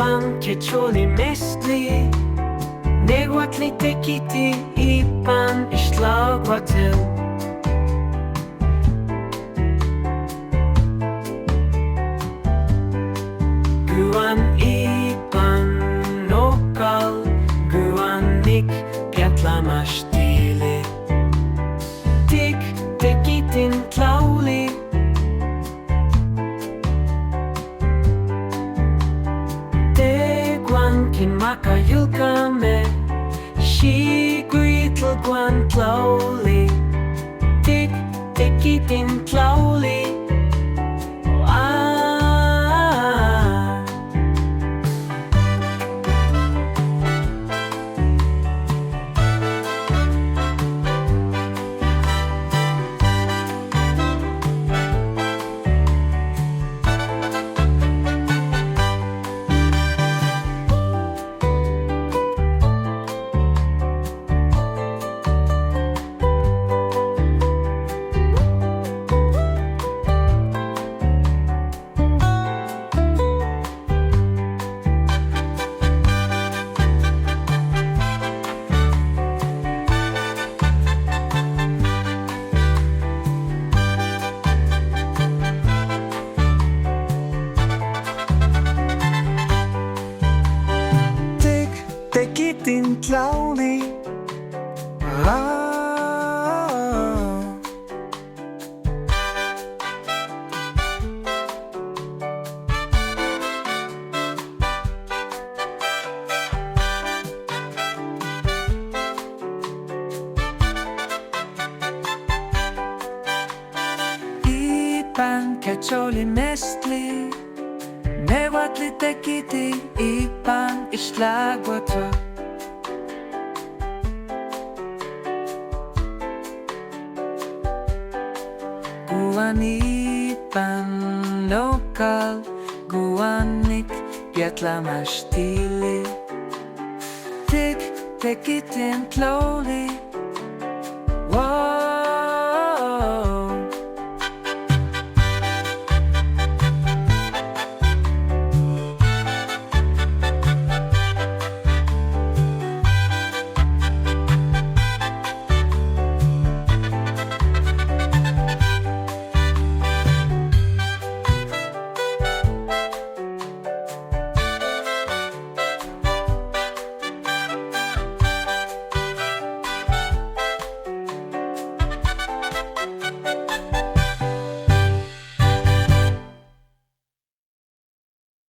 IPAN MEZTLI NEHUATL TEQUITI IPAN IXTLAHUATL QUIN IPAN NOCAL TLAMACHTILLI TEQUITIN TLAOLLI QUIN MACAN YULCAME XIHUITL TLAOLLI TEQUITIN TLAOLLI TEQUITIN TLAOLLI IPAN QUECHOLLI MEZTLI NEHUATL TEQUITI IPAN IXTLAHUATL QUIN IPAN NOCAL TLAMACHTILLI TEQUITIN TLAOLLI